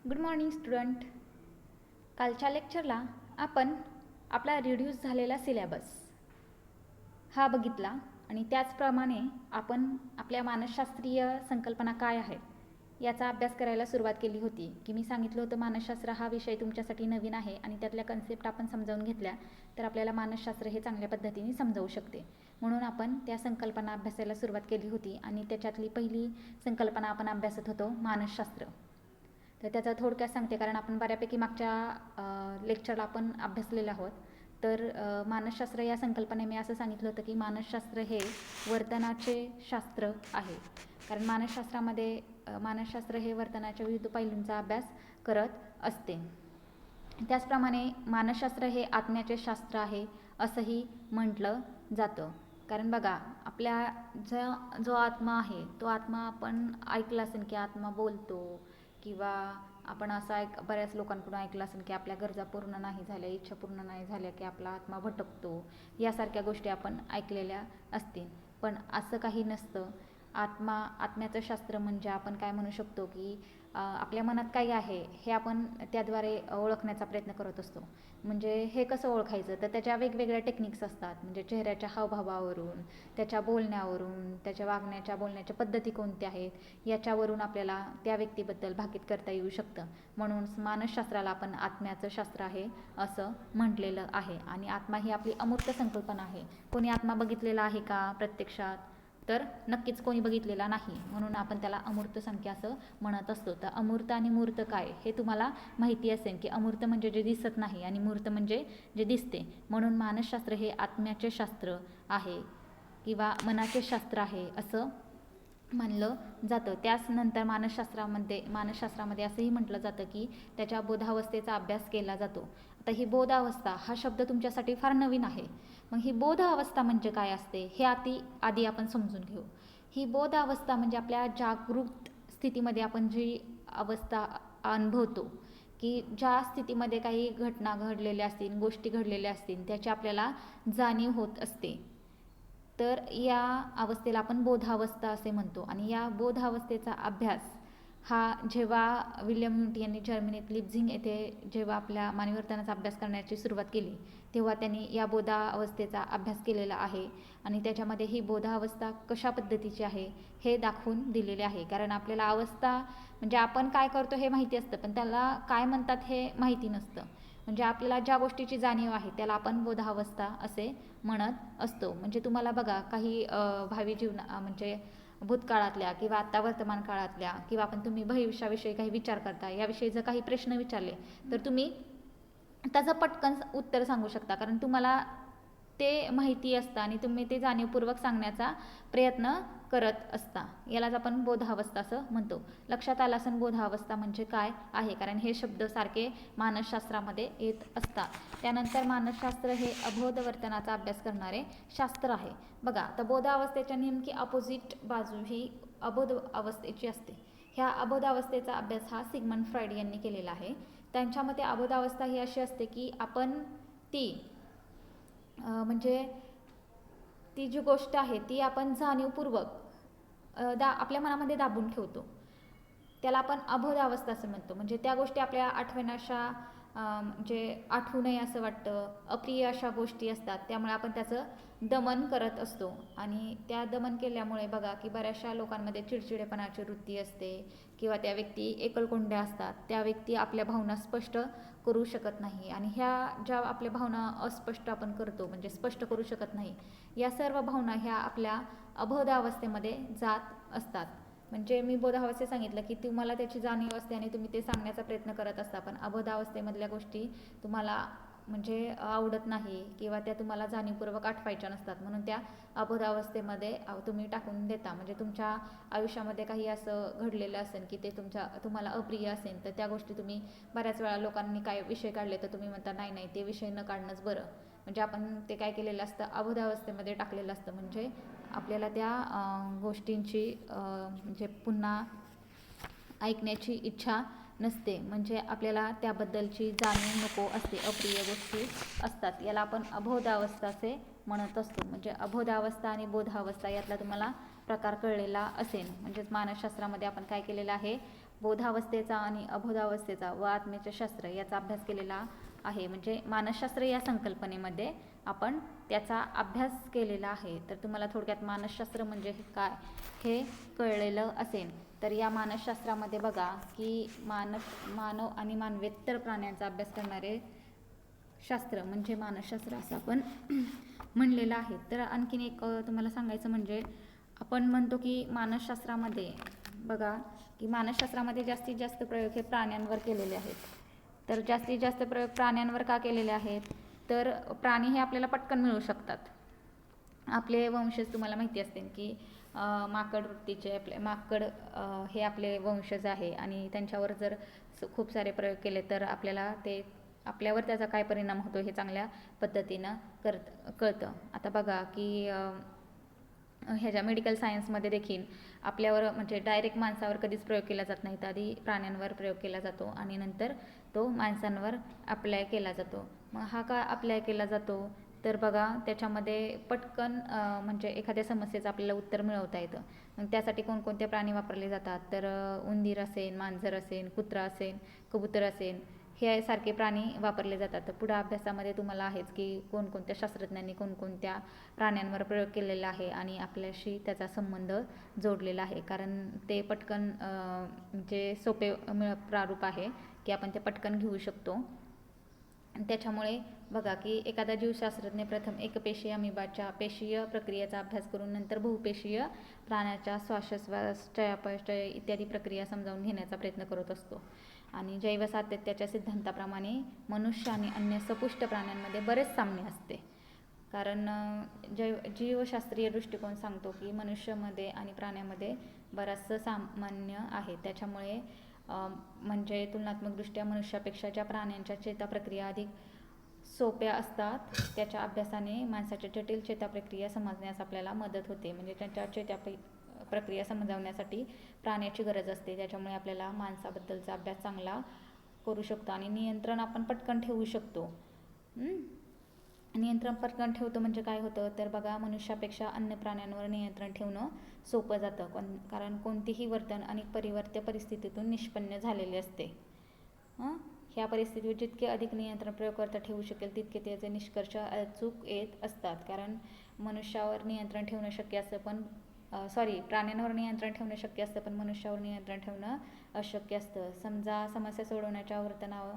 Good morning student. कालच्या लेक्चरला आपण आपला रिड्यूस झालेला सिलेबस हा बघितला आणि त्याचप्रमाणे आपण आपल्या मानसशास्त्रीय संकल्पना काय आहेत याचा अभ्यास करायला सुरुवात केली होती. की मी सांगितलं होतं मानसशास्त्र हा विषय तुमच्यासाठी नवीन आहे आणि त्यातल्या कन्सेप्ट आपण समजावून घेतल्या तर आपल्याला मानसशास्त्र हे चांगल्या पद्धतीने समजावू शकते. म्हणून आपण त्या संकल्पना अभ्यासायला सुरुवात केली होती आणि त्याच्यातली पहिली संकल्पना आपण अभ्यासत होतो मानसशास्त्र. तर त्याचा थोडक्यात सांगते कारण आपण बऱ्यापैकी मागच्या लेक्चरला आपण अभ्यासलेले आहोत. तर मानसशास्त्र या संकल्पने मी असं सांगितलं होतं की मानसशास्त्र हे वर्तनाचे शास्त्र आहे. कारण मानसशास्त्र हे वर्तनाच्या विविध पैलूंचा अभ्यास करत असते. त्याचप्रमाणे मानसशास्त्र हे आत्म्याचे शास्त्र आहे असंही म्हटलं जातं. कारण बघा आपल्या जो आत्मा आहे तो आत्मा आपण ऐकलं असेल की आत्मा बोलतो किंवा आपण असं बऱ्याच लोकांकडून ऐकलं असेल की आपल्या गरजा पूर्ण नाही झाल्या, इच्छा पूर्ण नाही झाल्या की आपला आत्मा भटकतो, यासारख्या गोष्टी आपण ऐकलेल्या असतील. पण असं काही नसतं. आत्म्याचं शास्त्र म्हणजे आपण काय म्हणू शकतो की आपल्या मनात काय आहे हे आपण त्याद्वारे ओळखण्याचा प्रयत्न करत असतो. म्हणजे हे कसं ओळखायचं तर त्याच्या वेगवेगळ्या टेक्निक्स असतात. म्हणजे चेहऱ्याच्या हावभावावरून, त्याच्या बोलण्यावरून, त्याच्या बोलण्याच्या पद्धती कोणत्या आहेत याच्यावरून आपल्याला त्या व्यक्तीबद्दल भाकीत करता येऊ शकतं. म्हणून मानसशास्त्राला आपण आत्म्याचं शास्त्र आहे असं म्हटलेलं आहे. आणि आत्मा ही आपली अमूर्त संकल्पना आहे. कोणी आत्मा बघितलेला आहे का प्रत्यक्षात? तर नक्कीच कोणी बघितलेला नाही. म्हणून आपण त्याला अमूर्त संख्या असं म्हणत असतो. तर अमूर्त आणि मूर्त काय हे तुम्हाला माहिती असेल की अमूर्त म्हणजे जे दिसत नाही आणि मूर्त म्हणजे जे दिसते. म्हणून मानसशास्त्र हे आत्म्याचे शास्त्र आहे किंवा मनाचे शास्त्र आहे असं मानलं जातं. त्याचनंतर मानसशास्त्रामध्ये असंही म्हटलं जातं की त्याच्या बोधावस्थेचा अभ्यास केला जातो. आता ही बोधावस्था हा शब्द तुमच्यासाठी फार नवीन आहे. मग ही बोधावस्था म्हणजे काय असते हे आधी आपण समजून घेऊ. ही बोधावस्था म्हणजे आपल्या जागृत स्थितीमध्ये आपण जी अवस्था अनुभवतो की ज्या स्थितीमध्ये काही घटना घडलेल्या असतील, गोष्टी घडलेल्या असतील त्याची आपल्याला जाणीव होत असते. तर या अवस्थेला आपण बोधावस्था असे म्हणतो. आणि या बोधावस्थेचा अभ्यास हा जेव्हा विल्यम न्यूटन यांनी जर्मनीत लिप्झिग येथे जेव्हा आपल्या मानवी वर्तनाचा अभ्यास करण्याची सुरुवात केली तेव्हा त्यांनी या बोधावस्थेचा अभ्यास केलेला आहे. आणि त्याच्यामध्ये ही बोधावस्था कशा पद्धतीची आहे हे दाखवून दिलेले आहे. कारण आपल्याला अवस्था म्हणजे आपण काय करतो हे माहिती असतं पण त्याला काय म्हणतात हे माहिती नसतं. म्हणजे आपल्याला ज्या गोष्टीची जाणीव आहे त्याला आपण बोधावस्था असे म्हणत असतो. म्हणजे तुम्हाला बघा काही भावी म्हणजे भूतकाळातल्या किंवा आत्ता वर्तमान काळातल्या किंवा तुम्ही भविष्याविषयी काही विचार करता याविषयी जर काही प्रश्न विचारले तर तुम्ही त्याचं पटकन उत्तर सांगू शकता. कारण तुम्हाला ते माहिती असतं आणि तुम्ही ते जाणीवपूर्वक सांगण्याचा प्रयत्न करत असता. यालाच आपण बोधावस्था असं म्हणतो. लक्षात आलं असेल बोधावस्था म्हणजे काय आहे कारण हे शब्द सारखे मानसशास्त्रामध्ये येत असतात. त्यानंतर मानसशास्त्र हे अबोध वर्तनाचा अभ्यास करणारे शास्त्र आहे. बघा तर बोधावस्थेच्या नेमकी अपोजिट बाजू ही अबोध अवस्थेची असते. ह्या अबोधावस्थेचा अभ्यास हा सिग्मंड फ्रॉइड यांनी केलेला आहे. त्यांच्या मते अबोधावस्था ही अशी असते की आपण म्हणजे ती जी गोष्ट आहे ती आपण जाणीवपूर्वक आपल्या मनामध्ये दाबून ठेवतो. त्याला आपण अबोधावस्था असं म्हणतो. म्हणजे त्या गोष्टी आपल्या आठवण्याशा म्हणजे आठवू नये असं वाटतं, अप्रिय अशा गोष्टी असतात त्यामुळे आपण त्याचं दमन करत असतो. आणि त्या दमन केल्यामुळे बघा की बऱ्याचशा लोकांमध्ये चिडचिडेपणाची वृत्ती असते किंवा त्या व्यक्ती एकलकोंड्या असतात. त्या व्यक्ती आपल्या भावना स्पष्ट करू शकत नाही आणि ह्या ज्या आपल्या भावना अस्पष्ट आपण करतो म्हणजे स्पष्ट करू शकत नाही या सर्व भावना ह्या आपल्या अबोधावस्थेमध्ये जात असतात. म्हणजे मी बोधावस्थेत सांगितलं की तुम्हाला त्याची जाणीव असते आणि तुम्ही ते सांगण्याचा प्रयत्न करत असता पण अबोधावस्थेमधल्या गोष्टी तुम्हाला म्हणजे आवडत नाही किंवा त्या तुम्हाला जाणीवपूर्वक आठवायच्या नसतात. म्हणून त्या अबोधावस्थेमध्ये तुम्ही टाकून देता. म्हणजे तुमच्या आयुष्यामध्ये काही असं घडलेलं असेल की ते तुम्हाला अप्रिय असेल तर त्या गोष्टी तुम्ही बऱ्याच वेळा लोकांनी काय विषय काढले तर तुम्ही म्हणता नाही ते विषय न काढणंच बरं. म्हणजे आपण ते काय केलेलं असतं अबोधावस्थेमध्ये टाकलेलं असतं. म्हणजे आपल्याला त्या गोष्टींची म्हणजे पुन्हा ऐकण्याची इच्छा नसते. म्हणजे आपल्याला त्याबद्दलची जाणीव नको असते, अप्रिय गोष्टी असतात. याला आपण अबोधावस्था असे म्हणत असतो. म्हणजे अबोधावस्था आणि बोधावस्था यातला तुम्हाला प्रकार कळलेला असेल. म्हणजेच मानसशास्त्रामध्ये आपण काय केलेलं आहे बोधावस्थेचा आणि अबोधावस्थेचा व आत्मेचे शास्त्र याचा अभ्यास केलेला आहे. म्हणजे मानसशास्त्र या संकल्पनेमध्ये आपण त्याचा अभ्यास केलेला आहे. तर तुम्हाला थोडक्यात मानसशास्त्र म्हणजे काय हे कळलेलं असेल. तर या मानसशास्त्रामध्ये बघा की मानव आणि मानवेतर प्राण्यांचा अभ्यास करणारे शास्त्र म्हणजे मानसशास्त्र असं आपण म्हणलेलं आहे. तर आणखीन एक तुम्हाला सांगायचं म्हणजे आपण म्हणतो की मानसशास्त्रामध्ये बघा की मानसशास्त्रामध्ये जास्तीत जास्त प्रयोग हे प्राण्यांवर केलेले आहेत. तर जास्तीत जास्त प्रयोग प्राण्यांवर का केलेले आहेत, तर प्राणी हे आपल्याला पटकन मिळू शकतात. आपले वंशज तुम्हाला माहिती असतील की माकड वृत्तीचे माकड हे आपले वंशज आहे आणि त्यांच्यावर जर खूप सारे प्रयोग केले तर आपल्यावर त्याचा काय परिणाम होतो हे चांगल्या पद्धतीनं कळतं. आता बघा की ह्याच्या मेडिकल सायन्समध्ये देखील आपल्यावर म्हणजे डायरेक्ट माणसावर कधीच प्रयोग केला जात नाही. आधी प्राण्यांवर प्रयोग केला जातो आणि नंतर तो माणसांवर अप्लाय केला जातो. मग हा का अप्लाय केला जातो, तर बघा त्याच्यामध्ये पटकन म्हणजे एखाद्या समस्येचं आपल्याला उत्तर मिळवता येतं. मग त्यासाठी कोणकोणते प्राणी वापरले जातात, तर उंदीर असेल, मांजर असेल, कुत्रा असेल, कबूतर असेल, हे सारखे प्राणी वापरले जातात. तर पुढे अभ्यासामध्ये तुम्हाला आहेच की कोणकोणत्या शास्त्रज्ञांनी कोणकोणत्या प्राण्यांवर प्रयोग केलेला आहे आणि आपल्याशी त्याचा संबंध जोडलेला आहे. कारण ते पटकन जे सोपे प्रारूप आहे की आपण ते पटकन घेऊ शकतो. त्याच्यामुळे बघा की एखादा जीवशास्त्रज्ञ प्रथम एकपेशीय अमिबाच्या पेशीय प्रक्रियेचा अभ्यास करून नंतर बहुपेशीय प्राण्याच्या श्वासोच्छ्वास, चयापचय इत्यादी प्रक्रिया समजावून घेण्याचा प्रयत्न करत असतो. आणि जैवसातत्याच्या सिद्धांताप्रमाणे मनुष्य आणि अन्य सपुष्ट प्राण्यांमध्ये बरेच साम्य असते. कारण जीवशास्त्रीय दृष्टिकोन सांगतो की मनुष्यामध्ये आणि प्राण्यामध्ये बराचसं सामान्य आहे. त्याच्यामुळे म्हणजे तुलनात्मकदृष्ट्या मनुष्यापेक्षा ज्या प्राण्यांच्या चेताप्रक्रिया अधिक सोप्या असतात त्याच्या अभ्यासाने माणसाच्या जटिल चेताप्रक्रिया समजण्यास आपल्याला मदत होते. म्हणजे त्यांच्या प्रक्रिया समजावण्यासाठी प्राण्याची गरज असते. त्याच्यामुळे आपल्याला माणसाबद्दलचा अभ्यास चांगला करू शकतो आणि नियंत्रण आपण पटकन ठेवू शकतो. नियंत्रण पटकन ठेवतो म्हणजे काय होतं, तर बघा मनुष्यापेक्षा अन्य प्राण्यांवर नियंत्रण ठेवणं सोपं जातं. कारण कोणतीही वर्तन आणि परिवर्त्य परिस्थितीतून निष्पन्न झालेले असते. ह्या परिस्थितीवर जितके अधिक नियंत्रण प्रयोगकर्ता ठेवू शकेल तितके त्याचे निष्कर्ष अचूक येत असतात. कारण मनुष्यावर नियंत्रण ठेवणं शक्य असतं पण प्राण्यांवर नियंत्रण ठेवणं शक्य असतं पण मनुष्यावर नियंत्रण ठेवणं अशक्य असतं. समजा समस्या सोडवण्याच्या वर्तनावर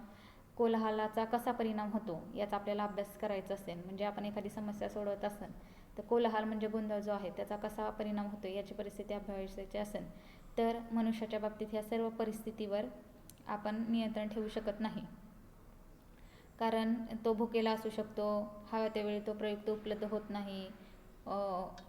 कोलाहलाचा कसा परिणाम होतो याचा आपल्याला अभ्यास करायचा असेल, म्हणजे आपण एखादी समस्या सोडवत असेल तर कोलाहल म्हणजे गोंधळ जो आहे त्याचा कसा परिणाम होतो याची परिस्थिती अभ्यासायची असेल तर मनुष्याच्या बाबतीत ह्या सर्व परिस्थितीवर आपण नियंत्रण ठेवू शकत नाही. कारण तो भुकेला असू शकतो, हव्या त्यावेळी तो प्रयुक्त उपलब्ध होत नाही,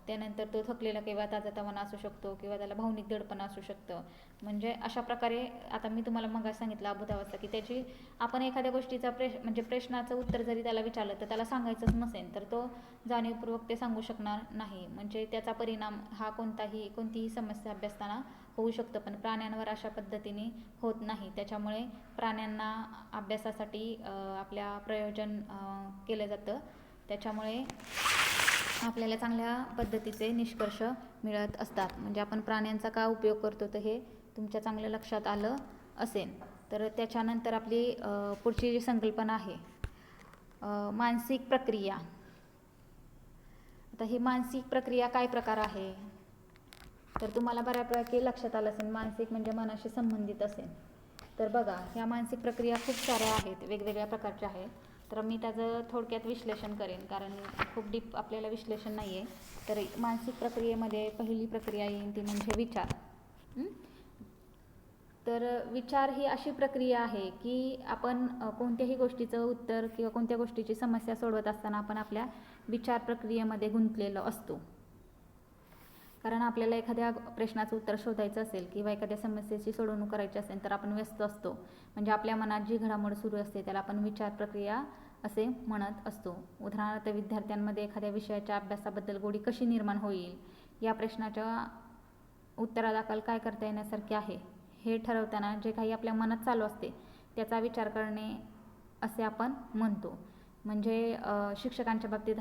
त्यानंतर तो थकलेला किंवा ताजातवाना असू शकतो किंवा त्याला भावनिक दडपण असू शकतं. म्हणजे अशा प्रकारे आता मी तुम्हाला मगाशी सांगितलं अबोधावस्था की त्याची आपण एखाद्या गोष्टीचा म्हणजे प्रश्नाचं उत्तर जरी त्याला विचारलं तर त्याला सांगायचंच नसेल तर तो जाणीवपूर्वक ते सांगू शकणार नाही. म्हणजे त्याचा परिणाम हा कोणतीही समस्या अभ्यासताना होऊ शकतं पण प्राण्यांवर अशा पद्धतीने होत नाही. त्याच्यामुळे प्राण्यांना अभ्यासासाठी आपल्या प्रयोजन केलं जातं. त्याच्यामुळे आपल्याला चांगल्या पद्धतीचे निष्कर्ष मिळत असतात. म्हणजे आपण प्राण्यांचा का उपयोग करतो तर हे तुमच्या चांगल्या लक्षात आलं असेल. तर त्याच्यानंतर आपली पुढची जी संकल्पना आहे मानसिक प्रक्रिया. आता ही मानसिक प्रक्रिया काय प्रकार आहे तर तुम्हाला बऱ्यापैकी लक्षात आलं असेल. मानसिक म्हणजे मनाशी संबंधित असेल. तर बघा ह्या मानसिक प्रक्रिया खूप साऱ्या आहेत, वेगवेगळ्या प्रकारच्या आहेत. तर मी त्याचं थोडक्यात विश्लेषण करेन कारण खूप डीप आपल्याला विश्लेषण नाही आहे. तर मानसिक प्रक्रियेमध्ये पहिली प्रक्रिया येईल ती म्हणजे विचार. तर विचार ही अशी प्रक्रिया आहे की आपण कोणत्याही गोष्टीचं उत्तर किंवा कोणत्या गोष्टीची समस्या सोडवत असताना आपण आपल्या विचार प्रक्रियेमध्ये गुंतलेलो असतो. कारण आपल्याला एखाद्या प्रश्नाचं उत्तर शोधायचं असेल किंवा एखाद्या समस्येची सोडवणूक करायची असेल तर आपण व्यस्त असतो. म्हणजे आपल्या मनात जी घडामोड सुरू असते त्याला आपण विचार प्रक्रिया असे म्हणत असतो. उदाहरणार्थ विद्यार्थ्यांमध्ये एखाद्या विषयाच्या अभ्यासाबद्दल गोडी कशी निर्माण होईल या प्रश्नाच्या उत्तरादाखल काय करता येण्यासारखे आहे हे ठरवताना जे काही आपल्या मनात चालू असते त्याचा विचार करणे असे आपण म्हणतो. म्हणजे शिक्षकांच्या बाबतीत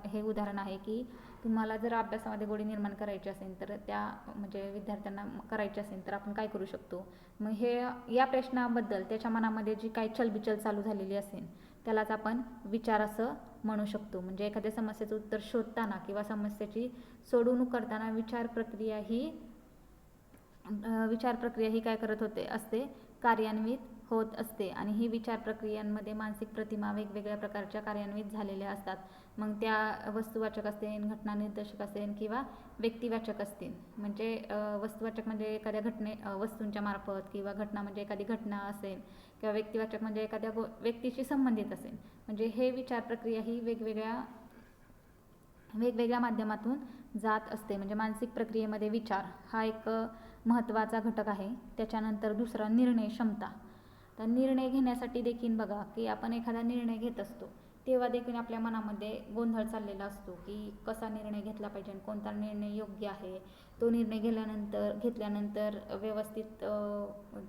हे उदाहरण आहे की तुम्हाला जर अभ्यासामध्ये गोडी निर्माण करायची असेल तर त्या म्हणजे विद्यार्थ्यांना करायची असेल तर आपण काय करू शकतो. मग हे या प्रश्नाबद्दल त्याच्या मनामध्ये जी काही चलबिचल चालू झालेली असेल त्यालाच आपण विचार असं म्हणू शकतो. म्हणजे एखाद्या समस्येचं उत्तर शोधताना किंवा समस्येची सोडवणूक करताना विचार प्रक्रिया ही काय करत असते, कार्यान्वित होत असते. आणि ही विचार प्रक्रियांमध्ये मानसिक प्रतिमा वेगवेगळ्या प्रकारच्या कार्यान्वित झालेल्या असतात. मग त्या वस्तुवाचक असतील, घटना निर्देशक असेल किंवा व्यक्तिवाचक असतील. म्हणजे वस्तुवाचक म्हणजे एखाद्या वस्तूंच्या मार्फत, किंवा घटना म्हणजे एखादी घटना असेल, किंवा व्यक्तिवाचक म्हणजे एखाद्या व्यक्तीशी संबंधित असेल. म्हणजे हे विचार प्रक्रिया ही वेगवेगळ्या माध्यमातून जात असते. म्हणजे मानसिक प्रक्रियेमध्ये विचार हा एक महत्त्वाचा घटक आहे. त्याच्यानंतर दुसरा निर्णय क्षमता. तर निर्णय घेण्यासाठी देखील बघा की आपण एखादा निर्णय घेत असतो तेव्हा देखील आपल्या मनामध्ये गोंधळ चाललेला असतो की कसा निर्णय घेतला पाहिजे, कोणता निर्णय योग्य आहे, तो निर्णय घेतल्यानंतर व्यवस्थित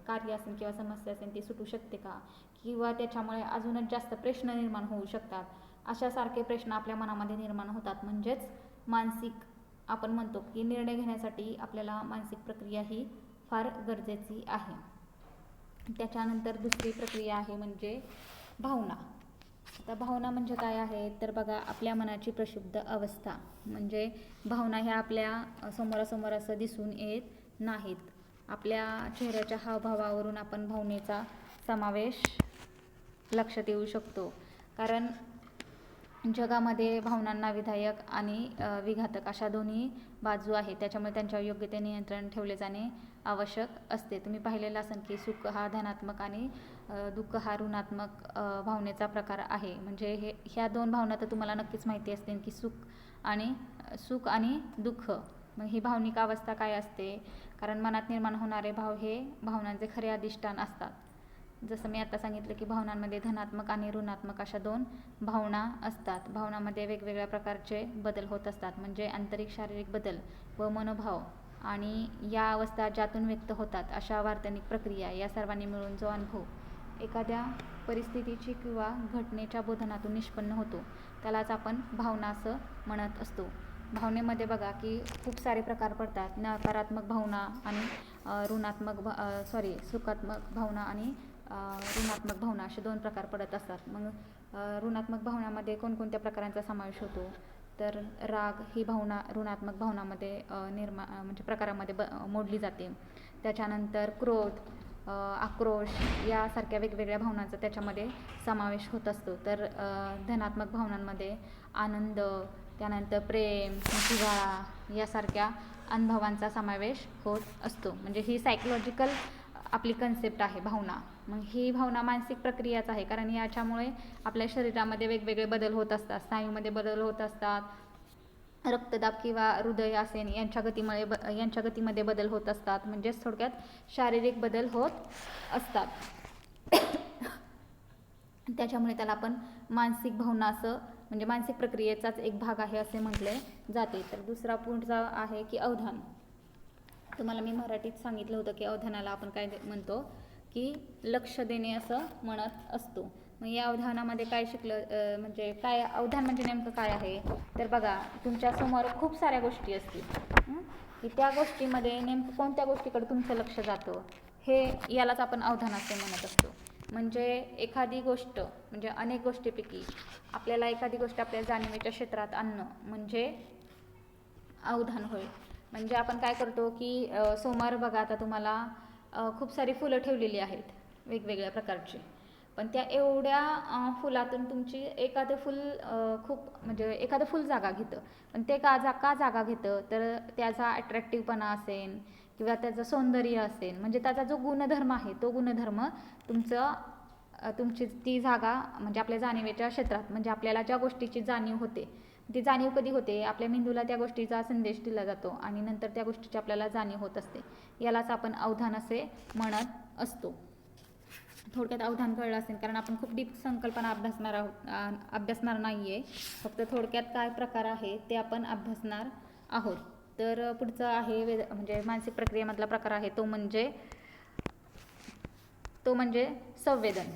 कार्य असेल किंवा समस्या असेल ती सुटू शकते का, किंवा त्याच्यामुळे अजूनच जास्त प्रश्न निर्माण होऊ शकतात. अशासारखे प्रश्न आपल्या मनामध्ये निर्माण होतात. म्हणजेच आपण म्हणतो की निर्णय घेण्यासाठी आपल्याला मानसिक प्रक्रिया ही फार गरजेची आहे. त्याच्यानंतर दुसरी प्रक्रिया आहे म्हणजे भावना. आता भावना म्हणजे काय आहे तर बघा, आपल्या मनाची प्रक्षुब्ध अवस्था. म्हणजे भावना ह्या आपल्या समोरासमोर असं दिसून येत नाहीत. आपल्या चेहऱ्याच्या हावभावावरून आपण भावनेचा समावेश लक्षात येऊ शकतो. कारण जगामध्ये भावनांना विधायक आणि विघातक अशा दोन्ही बाजू आहेत. त्याच्यामुळे त्यांच्यावर योग्य ते नियंत्रण ठेवले जाणे आवश्यक असते. तुम्ही पाहिलेलं असेल की सुख हा धनात्मक आणि दुःख हा ऋणात्मक भावनेचा प्रकार आहे. म्हणजे ह्या दोन भावना तर तुम्हाला नक्कीच माहिती असतील की सुख आणि दुःख. मग ही भावनिक अवस्था काय असते, कारण मनात निर्माण होणारे भाव हे भावनांचे खरे अधिष्ठान असतात. जसं मी आता सांगितलं की भावनांमध्ये धनात्मक आणि ऋणात्मक अशा दोन भावना असतात. भावनांमध्ये वेगवेगळ्या प्रकारचे बदल होत असतात. म्हणजे आंतरिक शारीरिक बदल व मनोभाव आणि या अवस्था ज्यातून व्यक्त होतात अशा वर्तनिक प्रक्रिया, या सर्वांनी मिळून जो अनुभव एखाद्या परिस्थितीची किंवा घटनेच्या बोधनातून निष्पन्न होतो त्यालाच आपण भावना असं म्हणत असतो. भावनेमध्ये बघा की खूप सारे प्रकार पडतात. नकारात्मक भावना आणि सुखात्मक भावना आणि ऋणात्मक भावना असे दोन प्रकार पडत असतात. मग ऋणात्मक भावनामध्ये कोणकोणत्या प्रकारांचा समावेश होतो तर राग ही भावना ऋणात्मक भावनामध्ये म्हणजे प्रकारामध्ये मोडली जाते. त्याच्यानंतर क्रोध, आक्रोश यासारख्या वेगवेगळ्या भावनांचा त्याच्यामध्ये समावेश होत असतो. तर धनात्मक भावनांमध्ये आनंद, त्यानंतर प्रेम, जिव्हाळा यासारख्या अनुभवांचा समावेश होत असतो. म्हणजे ही सायकोलॉजिकल आपली कन्सेप्ट आहे भावना. मग ही भावना मानसिक प्रक्रियाच आहे, कारण याच्यामुळे आपल्या शरीरामध्ये वेगवेगळे बदल होत असतात. स्नायूमध्ये बदल होत असतात, रक्तदाब किंवा हृदय असेल यांच्या गतीमध्ये बदल होत असतात. म्हणजेच थोडक्यात शारीरिक बदल होत असतात. त्याच्यामुळे त्याला आपण मानसिक भावना असं म्हणजे मानसिक प्रक्रियेचाच एक भाग आहे असे म्हटले जाते. तर दुसरा पुढचा आहे की अवधान. तुम्हाला मी मराठीत सांगितलं होतं की अवधानाला आपण काय म्हणतो की लक्ष देणे असं म्हणत असतो. मग या अवधानामध्ये काय शिकलं म्हणजे काय अवधान म्हणजे नेमकं काय आहे तर बघा, तुमच्यासमोर खूप साऱ्या गोष्टी असतील की त्या गोष्टीमध्ये नेमकं कोणत्या गोष्टीकडे तुमचं लक्ष जातं हे यालाच आपण अवधान असे म्हणत असतो. म्हणजे एखादी गोष्ट म्हणजे अनेक गोष्टीपैकी आपल्याला एखादी गोष्ट आपल्या जाणीवेच्या क्षेत्रात आणणं म्हणजे अवधान होय. म्हणजे आपण काय करतो की समोर बघा, आता तुम्हाला खूप सारी फुलं ठेवलेली आहेत वेगवेगळ्या प्रकारची, पण त्या एवढ्या फुलातून तुमची एखादं फुल एखादं फुल जागा घेतं. पण ते का जागा घेतं तर त्याचा अट्रॅक्टिव्हपणा असेल किंवा त्याचं सौंदर्य असेल. म्हणजे त्याचा जो गुणधर्म आहे तो गुणधर्म तुमची ती जागा म्हणजे आपल्या जाणीवेच्या क्षेत्रात म्हणजे आपल्याला ज्या गोष्टीची जाणीव होते ती जाणीव कधी होते, आपल्या मेंदूला त्या गोष्टीचा संदेश दिला जातो आणि नंतर त्या गोष्टीची आपल्याला जाणीव होत असते. यालाच आपण अवधान असे म्हणत असतो. थोडक्यात अवधान कळलं असेल, कारण आपण खूप डीप संकल्पना अभ्यासणार नाही आहे. फक्त थोडक्यात काय प्रकार आहे ते आपण अभ्यासणार आहोत. तर पुढचं आहे म्हणजे मानसिक प्रक्रियेमधला प्रकार आहे तो म्हणजे संवेदन.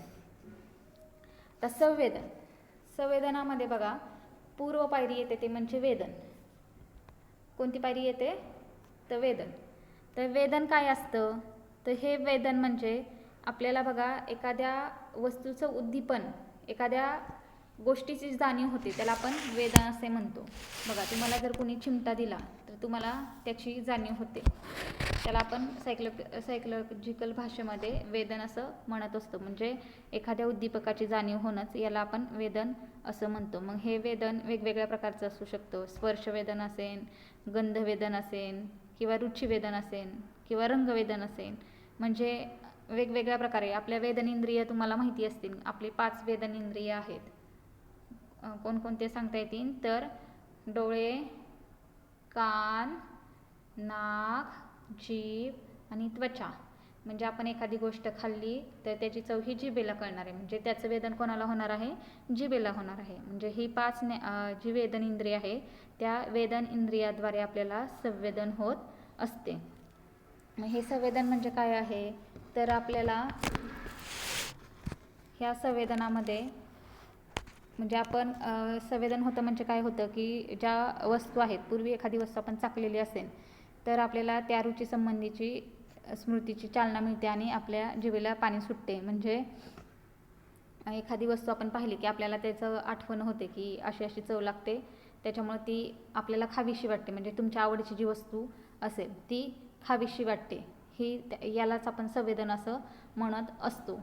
तर संवेदन, संवेदनामध्ये बघा पूर्व पायरी येते ते म्हणजे वेदन. कोणती पायरी येते? तर वेदन. तर वेदन काय असतं? तर हे वेदन म्हणजे आपल्याला बघा एखाद्या वस्तूचं उद्दीपन, एखाद्या गोष्टीची जाणीव होते, त्याला आपण वेदन असे म्हणतो. बघा तुम्हाला जर कोणी चिमटा दिला तर तुम्हाला त्याची जाणीव होते, त्याला आपण सायकोलॉजिकल भाषेमध्ये वेदन असं म्हणत असतो. म्हणजे एखाद्या उद्दीपकाची जाणीव होणंच याला आपण वेदन असं म्हणतो. मग हे वेदन वेगवेगळ्या प्रकारचं असू शकतं. स्पर्शवेदन असेल, गंधवेदन असेल, किंवा रुचिवेदन असेल, किंवा रंगवेदन असेल. म्हणजे वेगवेगळ्या प्रकारे आपल्या वेदन इंद्रिय तुम्हाला माहिती असतील. आपली 5 वेदन इंद्रिय आहेत. कोणकोणते सांगता येतील? तर डोळे, कान, नाक, जीभ आणि त्वचा. म्हणजे आपण एखादी गोष्ट खाल्ली तर त्याची चव ही जिभेला कळणार आहे. म्हणजे त्याचं वेदन कोणाला होणार आहे? जिभेला होणार आहे. म्हणजे ही 5 जी वेदन इंद्रिय आहे त्या वेदन इंद्रियाद्वारे आपल्याला संवेदन होत असते. मग हे संवेदन म्हणजे काय आहे? तर आपल्याला ह्या संवेदनामध्ये म्हणजे आपण संवेदन होतं म्हणजे काय होतं की ज्या वस्तू आहेत, पूर्वी एखादी वस्तू आपण चाखलेली असेल तर आपल्याला त्या रुची संबंधीची स्मृतीची चालना मिळते आणि आपल्या जिभेला पाणी सुटते. म्हणजे एखादी वस्तू आपण पाहिली की आपल्याला त्याचं आठवण होते की अशी अशी चव लागते, त्याच्यामुळे ती आपल्याला खावीशी वाटते. म्हणजे तुमच्या आवडीची जी वस्तू असेल ती खावीशी वाटते. यालाच आपण संवेदन असं म्हणत असतो.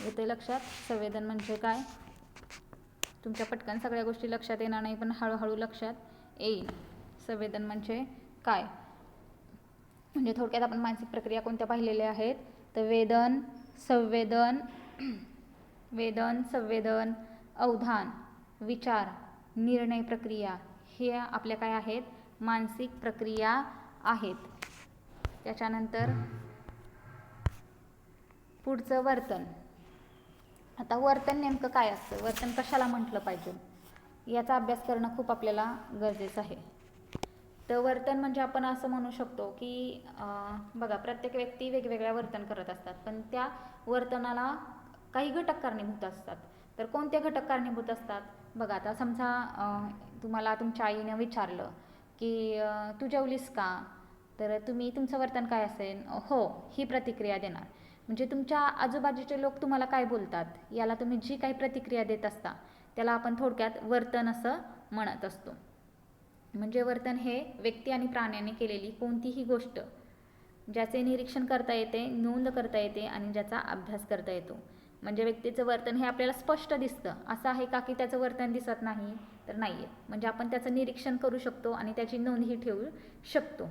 येते लक्षात? संवेदन म्हणजे काय? तुमच्या पटकन सगळ्या गोष्टी लक्षात येणार नाही, पण हळूहळू लक्षात येईल. संवेदन म्हणजे काय? म्हणजे थोडक्यात आपण मानसिक प्रक्रिया कोणत्या पाहिलेल्या आहेत? तर वेदन, संवेदन, संवेदन, अवधान, विचार, निर्णय प्रक्रिया हे आपल्या काय आहेत? मानसिक प्रक्रिया आहेत. त्याच्यानंतर पुढचं वर्तन. आता वर्तन नेमकं काय असतं? वर्तन कशाला म्हटलं पाहिजे? याचा अभ्यास करणं खूप आपल्याला गरजेचं आहे. तर वर्तन म्हणजे आपण असं म्हणू शकतो की बघा प्रत्येक व्यक्ती वेगवेगळ्या वर्तन करत असतात, पण त्या वर्तनाला काही घटक कारणीभूत असतात. तर कोणते घटक कारणीभूत असतात? बघा आता समजा तुम्हाला तुमच्या आईने विचारलं की तू जेवलीस का? तर तुम्ही तुमचं वर्तन काय असेल? हो ही प्रतिक्रिया देणार. म्हणजे तुमच्या आजूबाजूचे लोक तुम्हाला काय बोलतात याला तुम्ही जी काही प्रतिक्रिया देत असता त्याला आपण थोडक्यात वर्तन असं म्हणत असतो. म्हणजे वर्तन हे व्यक्ती आणि प्राण्यांनी केलेली कोणतीही गोष्ट ज्याचे निरीक्षण करता येते, नोंद करता येते आणि ज्याचा अभ्यास करता येतो. म्हणजे व्यक्तीचं वर्तन हे आपल्याला स्पष्ट दिसतं. असं आहे का की त्याचं वर्तन दिसत नाही? तर नाही आहे. म्हणजे आपण त्याचं निरीक्षण करू शकतो आणि त्याची नोंदही ठेवू शकतो.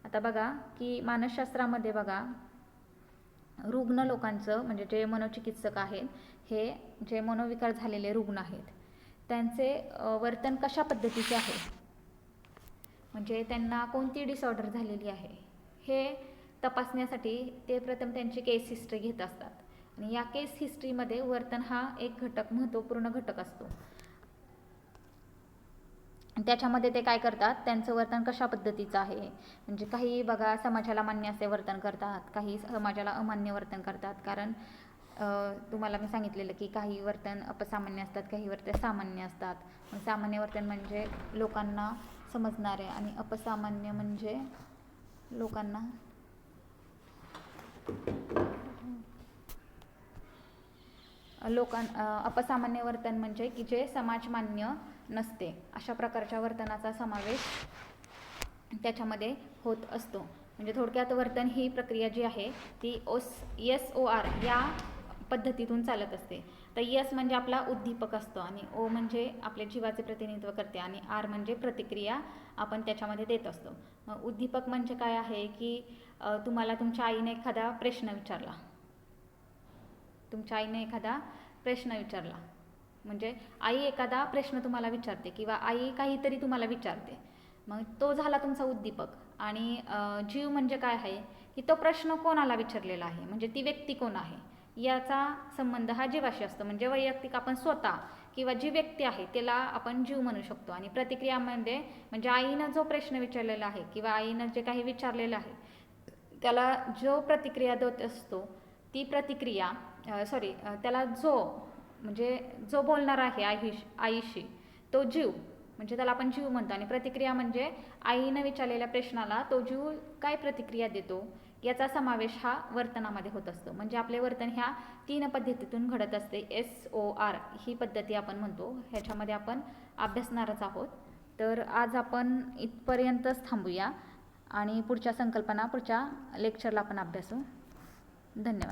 आता बघा की मानसशास्त्रामध्ये बघा रुग्ण लोकांचं म्हणजे जे मनोचिकित्सक आहेत, हे जे मनोविकार झालेले रुग्ण आहेत त्यांचे वर्तन कशा पद्धतीचे आहे, म्हणजे त्यांना कोणती डिसऑर्डर झालेली आहे हे तपासण्यासाठी ते प्रथम त्यांची केस हिस्ट्री घेत असतात. आणि या केस हिस्ट्रीमध्ये वर्तन हा एक घटक, महत्त्वपूर्ण घटक असतो. त्याच्यामध्ये ते काय करतात? त्यांचं वर्तन कशा पद्धतीचं आहे, म्हणजे काही बघा समाजाला मान्य असे वर्तन करतात, काही समाजाला अमान्य वर्तन करतात. कारण तुम्हाला मी सांगितलेलं की काही वर्तन अपसामान्य असतात, काही वर्तन सामान्य असतात. सामान्य वर्तन म्हणजे लोकांना समजणारे आणि अपसामान्य म्हणजे लोकांना अपसामान्य वर्तन म्हणजे की जे समाजमान्य नसते. अशा प्रकारच्या वर्तनाचा समावेश त्याच्यामध्ये होत असतो. म्हणजे थोडक्यात वर्तन ही प्रक्रिया जी आहे ती SOR या पद्धतीतून चालत असते. तर S म्हणजे आपला उद्दीपक असतो आणि O म्हणजे आपल्या जीवाचे प्रतिनिधित्व करते आणि R म्हणजे प्रतिक्रिया आपण त्याच्यामध्ये देत असतो. मग उद्दीपक म्हणजे काय आहे की तुम्हाला तुमच्या आईने एखादा प्रश्न विचारला, म्हणजे आई एखादा प्रश्न तुम्हाला विचारते किंवा आई काहीतरी तुम्हाला विचारते, मग तो झाला तुमचा उद्दीपक. आणि जीव म्हणजे काय आहे की तो प्रश्न कोणाला विचारलेला आहे, म्हणजे ती व्यक्ती कोण आहे याचा संबंध हा जीवाशी असतो. म्हणजे वैयक्तिक आपण स्वतः किंवा जी व्यक्ती आहे त्याला आपण जीव म्हणू शकतो. आणि प्रतिक्रियामध्ये म्हणजे आईनं जो प्रश्न विचारलेला आहे किंवा आईनं जे काही विचारलेलं आहे त्याला जो प्रतिक्रिया देत असतो ती प्रतिक्रिया त्याला म्हणजे जो बोलणार आहे आईशी तो जीव, म्हणजे त्याला आपण जीव म्हणतो. आणि प्रतिक्रिया म्हणजे आईनं विचारलेल्या प्रश्नाला तो जीव काय प्रतिक्रिया देतो याचा समावेश हा वर्तनामध्ये होत असतो. म्हणजे आपले वर्तन ह्या 3 पद्धतीतून घडत असते. SOR ही पद्धती आपण म्हणतो, ह्याच्यामध्ये आपण अभ्यासणारच आहोत. तर आज आपण इथपर्यंतच थांबूया आणि पुढच्या संकल्पना पुढच्या लेक्चरला आपण अभ्यासू. धन्यवाद.